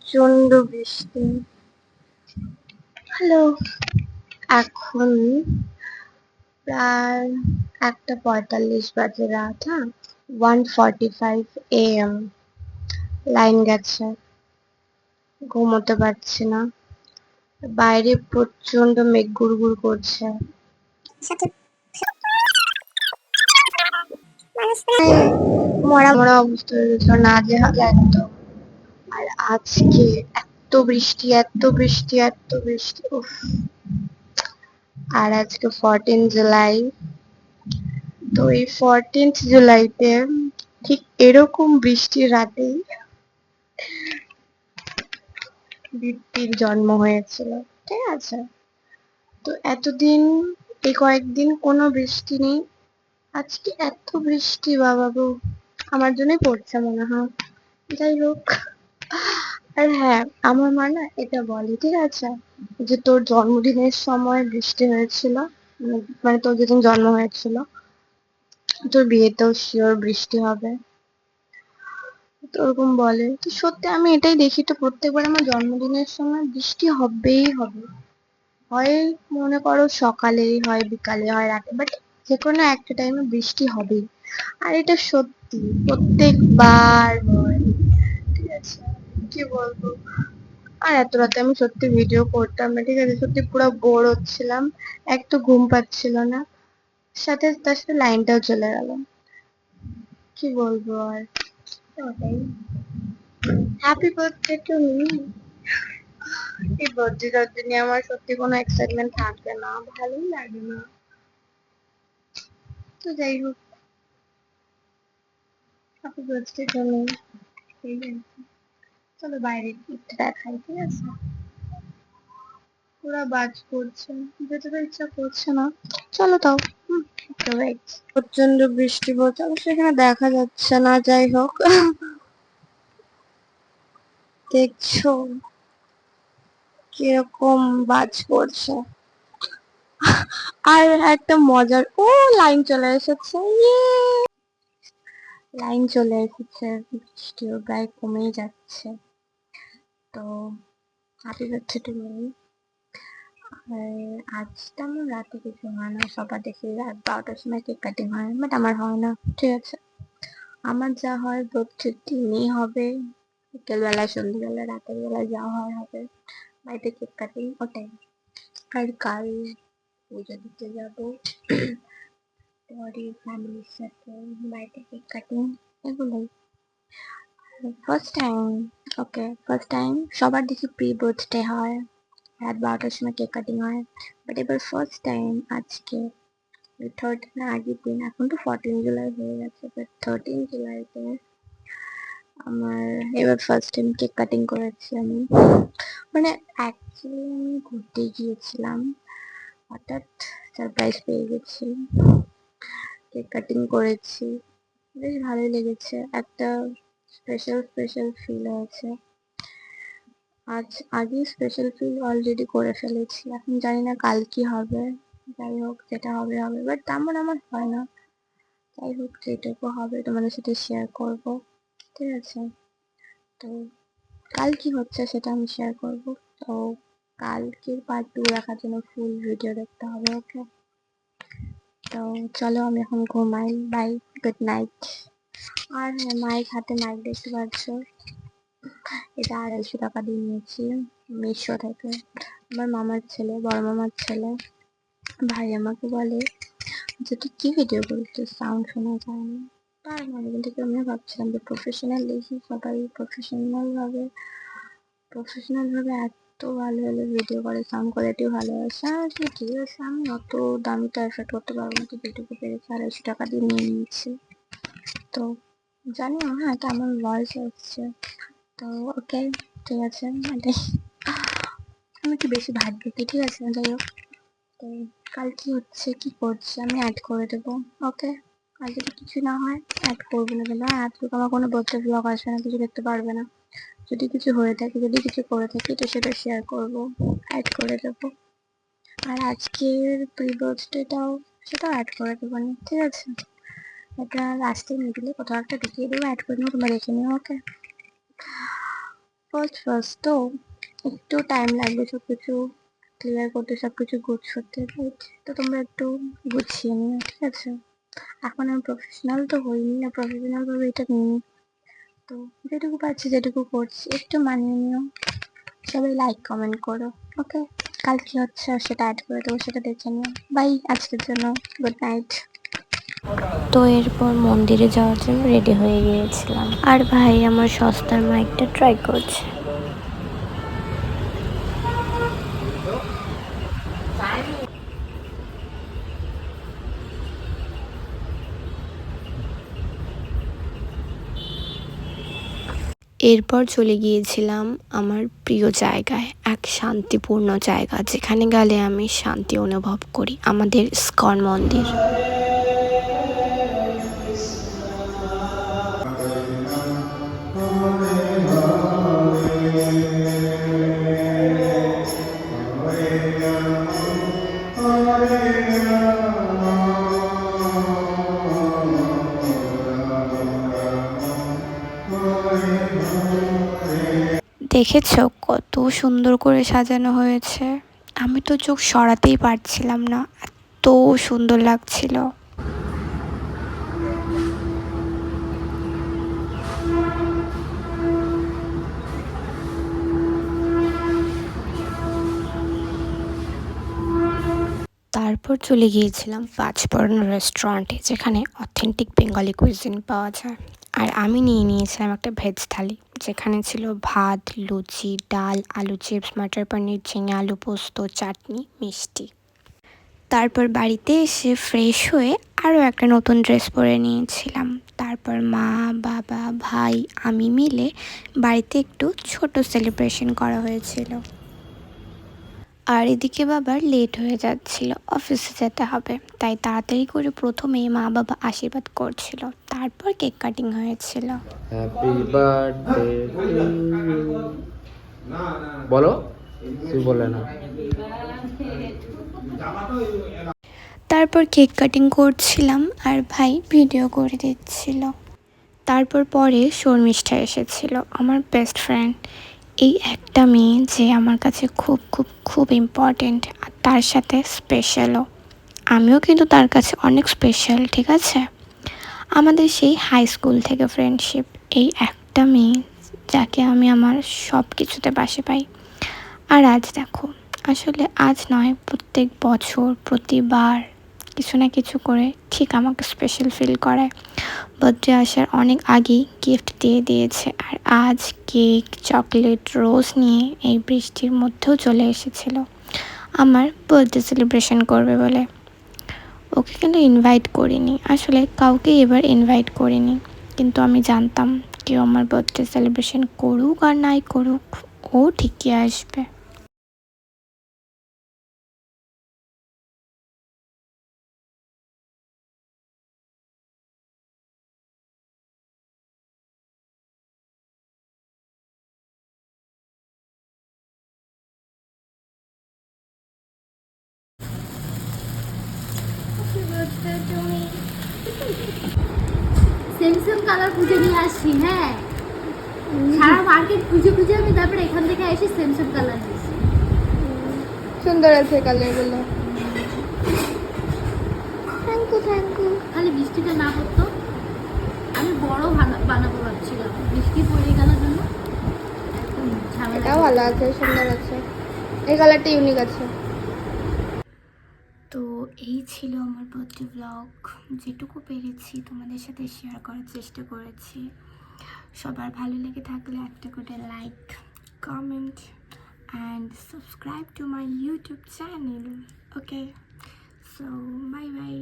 প্রচন্ড বৃষ্টি। হ্যালো, এখন প্রায় 1:45 বাজে রাত। 1:45 AM। লাইন গেছে, ঘুমোতে পারছি না। বাইরে প্রচন্ড মেঘ গুড়গুড় করছে। মরা মরা অবস্থা হয়ে গেছিল, নাজেহাল একদম। আর আজকে এত বৃষ্টি, এত বৃষ্টি, এত বৃষ্টি, উফ। আর আজকে 14 জুলাই। তো এই 14th জুলাইতে ঠিক এরকম বৃষ্টির রাতেই বৃষ্টির জন্ম হয়েছিল। ঠিক আছে, তো এতদিন, এই কয়েকদিন কোনো বৃষ্টি নেই, আজকে এত বৃষ্টি, বাবা গো। আমার জন্যই পড়ছে মনে হয়। যাই হোক। আর হ্যাঁ, আমার মা না এটা বলে, ঠিক আছে, যে তোর জন্মদিনের সময় বৃষ্টি হয়েছিল, মানে তোর যেদিন জন্ম হয়েছিল তোর বিয়েতেও শিওর বৃষ্টি হবে। তো ওরকম বলে, তো সত্যি আমি এটাই দেখি, তো প্রত্যেকবার আমার জন্মদিনের সময় বৃষ্টি হবেই হবে। হয় মনে করো সকালে, হয় বিকালে, হয় রাতে, বাট যে কোনো একটা টাইমে বৃষ্টি হবেই। আর এটা সত্যি প্রত্যেকবার হয়। ঠিক আছে, কি বলবো। আর এত রাতে আমি সত্যি ভিডিও করতাম না, ঠিক আছে, সত্যি পুরো বোর হচ্ছিলাম। এক তো ঘুম পাচ্ছিল না, সাথে তার সাথে লাইনটাও চলে গেল। কি বলবো আর, ওটাই। Happy birthday to me. এই বার্থডেটার দিনে আমার সত্যি কোনো এক্সাইটমেন্ট থাকে না, ভালোই লাগে না। তো যাই হোক, হ্যাপি বার্থডে টু মি। ঠিক আছে, চলো বাইরে একটু দেখাই, ঠিক আছে। পুরা বাজ পড়ছে, যেতে তো ইচ্ছা করছে না। চলো তাও। প্রচন্ড বৃষ্টি পড়ছে, অবশ্য এখানে দেখা যাচ্ছে না, যাই হোক। দেখছো কিরকম বাজ পড়ছে। আর একটা মজার, ও লাইন চলে এসেছে, লাইন চলে এসেছে, বৃষ্টিও প্রায় কমেই যাচ্ছে। তো হ্যাপি বার্থডে টু মি। আর আজ তেমন রাতে কিছু হয় না, সবার দেখি রাত 12টার সময় কেক কাটিং হয়, বাট আমার হয় না। ঠিক আছে, আমার যা হয় প্রতিদিনই হবে, বিকেলবেলা, সন্ধ্যেবেলা, রাতের বেলা যা হয় হবে, বাড়িতে কেক কাটিং, ওটাই। আর কাল পুজো দিতে যাবো, পরে ফ্যামিলির সাথে বাড়িতে কেক কাটিং, এগুলোই। ফার্স্ট টাইম, ওকে, ফার্স্ট টাইম সবার দেখি প্রি বার্থডে হয়, রাত 12টার সময় কেক কাটিং হয়, বাট এবার ফার্স্ট টাইম আজকে 13 না আগের দিন, এখন তো 14 জুলাই হয়ে গেছে, বাট 13 জুলাইতে আমার এবার ফার্স্ট টাইম কেক কাটিং করেছি আমি। মানে অ্যাকচুয়ালি আমি ঘুরতে গিয়েছিলাম, হঠাৎ সারপ্রাইজ পেয়ে গেছি, কেক কাটিং করেছি, বেশ ভালোই লেগেছে, একটা স্পেশাল স্পেশাল ফিল হয়েছে। আজ আগেই স্পেশাল ফিল অলরেডি করে ফেলেছি, এখন জানি না কাল কি হবে। যাই হোক, যেটা হবে হবে, বাট তেমন আমার হয় না। যাই হোক, যেটুকু হবে তোমাদের সাথে শেয়ার করব, ঠিক আছে। তো কাল কি হচ্ছে সেটা আমি শেয়ার করব। তো কালকের পার্ট 2 দেখার জন্য ফুল ভিডিও দেখতে হবে, ওকে। তো চলো আমি এখন ঘুমাই, বাই, গুড নাইট। আর হ্যাঁ, মাইক হাতে, মাইক দেখতে পাচ্ছ, এটা 250 টাকা দিয়ে নিয়েছি মিশো থেকে। আমার মামার ছেলে, বড় মামার ছেলে, ভাই আমাকে বলে যে তুই কি ভিডিও করিস, তোর সাউন্ড শোনা যায় না। তার মানে কিন্তু আমি ভাবছিলাম যে প্রফেশনাল দেখি, সবাই প্রফেশনাল ভাবে এত ভালো ভালো ভিডিও করে, সাউন্ড কোয়ালিটি ভালো আসে, আর ঠিক আছে, আমি অত দামি তো এফোর্ড করতে পারবো না, তো যেটুকু পেরেছি 250 টাকা দিয়ে নিয়ে নিয়েছি। তো জানি না, হ্যাঁ, এটা আমার ভয়েস আসছে, তো ওকে, ঠিক আছে, এটাই। আমি একটু বেশি ভাবছি, ঠিক আছে, যাই হোক। তো কাল কি হচ্ছে, কি করছে, আমি অ্যাড করে দেবো, ওকে। আর যদি কিছু না হয়, অ্যাড করবো না, কিন্তু অ্যাড করতে আমার কোনো বার্থডে ব্লগ আসবে না, কিছু দেখতে পারবে না। যদি কিছু হয়ে থাকে, যদি কিছু করে থাকি, তো সেটা শেয়ার করবো, অ্যাড করে দেবো। আর আজকের প্রি বার্থডেটাও, সেটাও অ্যাড করে দেবো, ঠিক আছে। এটা লাস্টে মিডিলে কোথাও একটা ঢুকিয়ে দেবো, অ্যাড করে নেবো, তোমরা দেখে নিও, ওকে। ফার্স্ট ফার্স্ট তো একটু টাইম লাগবে সব কিছু ক্লিয়ার করতে, সব কিছু গুছতে, রাইট? তো তোমরা একটু গুছিয়ে নিও, ঠিক আছে? এখন আমি প্রফেশনাল তো হইনি না, প্রফেশনাল ভাবে এটা নিই, তো যেটুকু পারছি যেটুকু করছি একটু মানিয়ে নিও। সবাই লাইক কমেন্ট করো, ওকে? কাল কি হচ্ছে সেটা অ্যাড করে দেবো, সেটা দেখে নিও। বাই, আজকের জন্য গুড নাইট। তো এরপর মন্দিরে যাওয়ার জন্য রেডি হয়ে গিয়েছিলাম, আর ভাই আমার সস্তার মাইকটা ট্রাই করছে। এরপর চলে গিয়েছিলাম আমার প্রিয় জায়গায়, এক শান্তিপূর্ণ জায়গা যেখানে গেলে আমি শান্তি অনুভব করি, আমাদের ইস্কন মন্দির। দেখেছো কত সুন্দর করে সাজানো হয়েছে, আমি তো চোখ সরাতেই পারছিলাম না, এত সুন্দর লাগছিল। তারপর চলে গিয়েছিলাম পাঁচবর্ণ রেস্টুরেন্টে, যেখানে অথেন্টিক বেঙ্গলি কুইজিন পাওয়া যায়। আর আমি নিয়ে নিয়েছিলাম একটা ভেজ থালি, যেখানে ছিল ভাত, লুচি, ডাল, আলু চিপস, মটর পনির, ঝিঙে আলু পোস্ত, চাটনি, মিষ্টি। তারপর বাড়িতে এসে ফ্রেশ হয়ে আরও একটা নতুন ড্রেস পরে নিয়েছিলাম। তারপর মা, বাবা, ভাই, আমি মিলে বাড়িতে একটু ছোট সেলিব্রেশন করা হয়েছিল। আর এদিকে বাবার লেট হয়ে যাচ্ছিল, অফিসে যেতে হবে, তাই তাড়াতাড়ি করে প্রথমেই মা বাবা আশীর্বাদ করছিল, তারপর কেক কাটিং হয়েছিল। হ্যাপি বার্থডে বলো, তুই বলে না। তারপর কেক কাটিং করছিলাম আর ভাই ভিডিও করে দিচ্ছিল। তারপর পরে শর্মিষ্ঠা এসেছিল, আমার বেস্ট ফ্রেন্ড। এই একটা মেয়ে যে আমার কাছে খুব খুব খুব ইম্পর্টেন্ট, আর তার সাথে স্পেশালও। আমিও কিন্তু তার কাছে অনেক স্পেশাল, ঠিক আছে? আমাদের সেই হাই স্কুল থেকে ফ্রেন্ডশিপ, এই একটা মেয়ে যাকে আমি আমার সব কিছুতে পাশে পাই। আর আজ দেখো, আসলে আজ নয়, প্রত্যেক বছর প্রতিবার কিছু না কিছু করে ঠিক আমাকে স্পেশাল ফিল করায়। বার্থডে আসার অনেক আগেই গিফট দিয়ে দিয়েছে, আর আজ কেক, চকলেট, রোজ নিয়ে এই বৃষ্টির মধ্যেও চলে এসেছিল আমার বার্থডে সেলিব্রেশন করবে বলে। ওকে কিন্তু ইনভাইট করিনি, আসলে কাউকে এবার ইনভাইট করিনি, কিন্তু আমি জানতাম কেউ আমার বার্থডে সেলিব্রেশন করুক আর নাই করুক, ও ঠিকই আসবে। সেম সেম কালার খুঁজে নিয়ে আসছি। হ্যাঁ, সারা মার্কেট খুঁজে খুঁজে আমি তারপরে এখান থেকে এসে সেম সেম কালার নিয়েছি। সুন্দর আছে কালারগুলো। Thank you, thank you. খালি বৃষ্টিটা না পড়তো, আমি বড় বানাবো ভাবছিলাম, বৃষ্টি পড়ে গেল জন্য ঝামেলা। এটাও ভালো আছে, সুন্দর আছে, এই কালারটা ইউনিক আছে। তো এই ছিল আমার বার্থডে ব্লগ, যেটুকু পেরেছি তোমাদের সাথে শেয়ার করার চেষ্টা করেছি। সবার ভালো লেগে থাকলে একটা করে like, comment and subscribe to my YouTube channel. Okay, so bye bye.